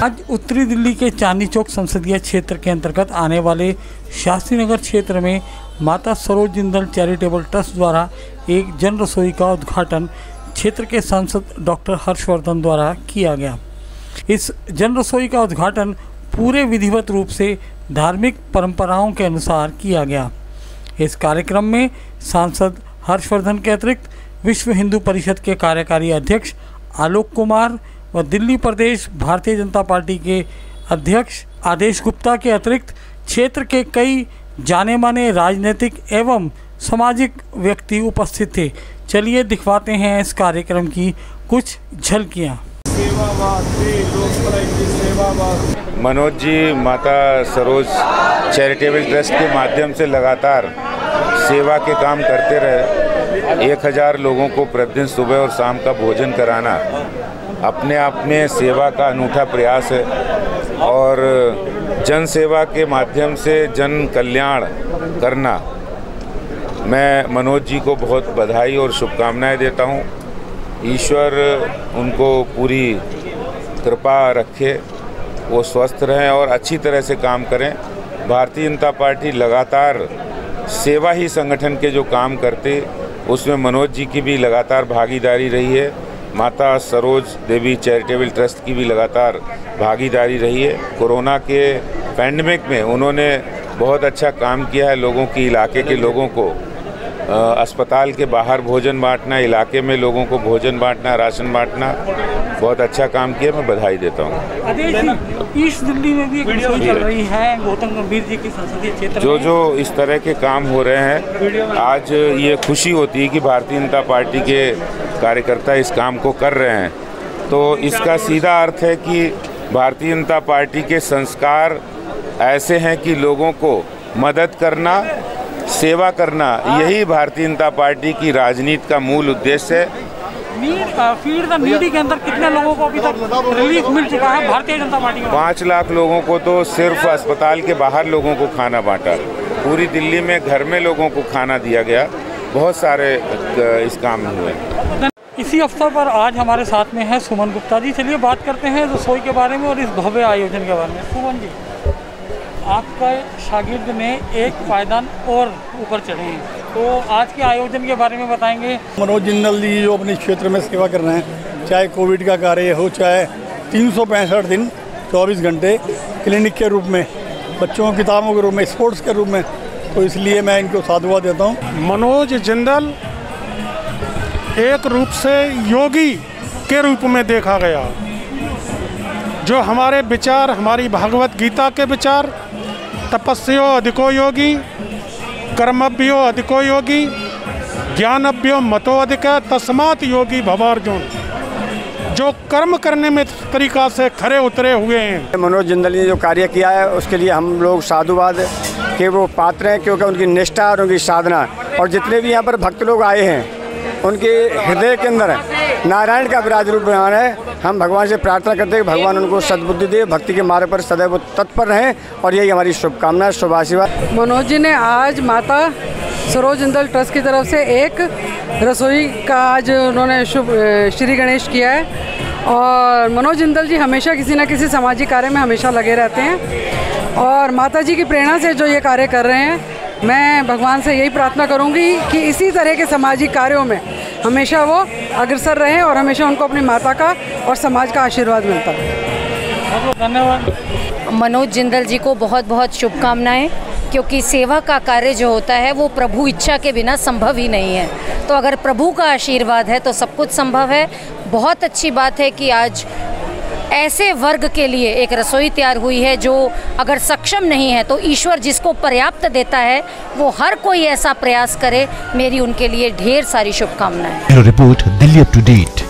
आज उत्तरी दिल्ली के चांदनी चौक संसदीय क्षेत्र के अंतर्गत आने वाले शास्त्री नगर क्षेत्र में माता सरोज जिंदल चैरिटेबल ट्रस्ट द्वारा एक जन रसोई का उद्घाटन क्षेत्र के सांसद डॉक्टर हर्षवर्धन द्वारा किया गया। इस जन रसोई का उद्घाटन पूरे विधिवत रूप से धार्मिक परंपराओं के अनुसार किया गया। इस कार्यक्रम में सांसद हर्षवर्धन के अतिरिक्त विश्व हिंदू परिषद के कार्यकारी अध्यक्ष आलोक कुमार व दिल्ली प्रदेश भारतीय जनता पार्टी के अध्यक्ष आदेश गुप्ता के अतिरिक्त क्षेत्र के कई जाने माने राजनीतिक एवं सामाजिक व्यक्ति उपस्थित थे। चलिए दिखवाते हैं इस कार्यक्रम की कुछ झलकियाँ। मनोज जी माता सरोज चैरिटेबल ट्रस्ट के माध्यम से लगातार सेवा के काम करते रहे। 1000 लोगों को प्रतिदिन सुबह और शाम का भोजन कराना अपने आप में सेवा का अनूठा प्रयास है और जन सेवा के माध्यम से जन कल्याण करना। मैं मनोज जी को बहुत बधाई और शुभकामनाएं देता हूं। ईश्वर उनको पूरी कृपा रखे, वो स्वस्थ रहें और अच्छी तरह से काम करें। भारतीय जनता पार्टी लगातार सेवा ही संगठन के जो काम करते उसमें मनोज जी की भी लगातार भागीदारी रही है। माता सरोज देवी चैरिटेबल ट्रस्ट की भी लगातार भागीदारी रही है। कोरोना के पैंडेमिक में उन्होंने बहुत अच्छा काम किया है। लोगों की इलाके के लोगों को अस्पताल के बाहर भोजन बांटना, इलाके में लोगों को भोजन बांटना, राशन बांटना, बहुत अच्छा काम किया। मैं बधाई देता हूँ। ईस्ट दिल्ली में भी एक रसोई चल रही है गौतम गंभीर जी के संसदीय क्षेत्र में। जो इस तरह के काम हो रहे हैं, आज ये खुशी होती है कि भारतीय जनता पार्टी के कार्यकर्ता इस काम को कर रहे हैं। तो इसका सीधा अर्थ है कि भारतीय जनता पार्टी के संस्कार ऐसे हैं कि लोगों को मदद करना, सेवा करना, यही भारतीय जनता पार्टी की राजनीति का मूल उद्देश्य है। फीड द नीडी के अंदर कितने लोगों को अभी तक रिलीफ मिल चुका है भारतीय जनता पार्टी को? 5 लाख लोगों को तो सिर्फ अस्पताल के बाहर लोगों को खाना बांटा। पूरी दिल्ली में घर में लोगों को खाना दिया गया। बहुत सारे इस काम में हुए। इसी अवसर पर आज हमारे साथ में है सुमन गुप्ता जी। चलिए बात करते हैं रसोई के बारे में और इस भव्य आयोजन के बारे में। सुमन जी, आपका शागिर्द ने एक पायदान और ऊपर चढ़े हैं, तो आज के आयोजन के बारे में बताएंगे। मनोज जिंदल जी जो अपने क्षेत्र में सेवा कर रहे हैं, चाहे कोविड का कार्य हो, चाहे 365 दिन 24 घंटे क्लिनिक के रूप में, बच्चों की किताबों के रूप में, स्पोर्ट्स के रूप में, तो इसलिए मैं इनको साधुवाद देता हूँ। मनोज जिंदल एक रूप से योगी के रूप में देखा गया। जो हमारे विचार, हमारी भागवत गीता के विचार, तपस्यो अधिको योगी, कर्मभ्यो अधिको योगी, ज्ञानभ्यो मतो अधिक, तस्मात् योगी भवार्जुन। जो कर्म करने में तरीका से खरे उतरे हुए हैं। मनोज जिंदल ने जो कार्य किया है उसके लिए हम लोग साधुवाद के वो पात्र हैं, क्योंकि उनकी निष्ठा और उनकी साधना, और जितने भी यहाँ पर भक्त लोग आए हैं उनके हृदय के अंदर नारायण का विराज रूप बयान है। हम भगवान से प्रार्थना करते हैं कि भगवान उनको सद्बुद्धि दे, भक्ति के मार्ग पर सदैव तत्पर रहें, और यही हमारी शुभकामना है, शुभ आशीर्वाद। मनोज जी ने आज माता सरोज जिंदल ट्रस्ट की तरफ से एक रसोई का आज उन्होंने शुभ श्री गणेश किया है। और मनोज जिंदल जी हमेशा किसी न किसी सामाजिक कार्य में हमेशा लगे रहते हैं, और माता जी की प्रेरणा से जो ये कार्य कर रहे हैं, मैं भगवान से यही प्रार्थना करूंगी कि इसी तरह के सामाजिक कार्यों में हमेशा वो अग्रसर रहें और हमेशा उनको अपनी माता का और समाज का आशीर्वाद मिलता है। धन्यवाद। मनोज जिंदल जी को बहुत बहुत शुभकामनाएं, क्योंकि सेवा का कार्य जो होता है वो प्रभु इच्छा के बिना संभव ही नहीं है। तो अगर प्रभु का आशीर्वाद है तो सब कुछ संभव है। बहुत अच्छी बात है कि आज ऐसे वर्ग के लिए एक रसोई तैयार हुई है जो अगर सक्षम नहीं है तो ईश्वर जिसको पर्याप्त देता है वो हर कोई ऐसा प्रयास करे। मेरी उनके लिए ढेर सारी शुभकामनाएं। Report Delhi up to date.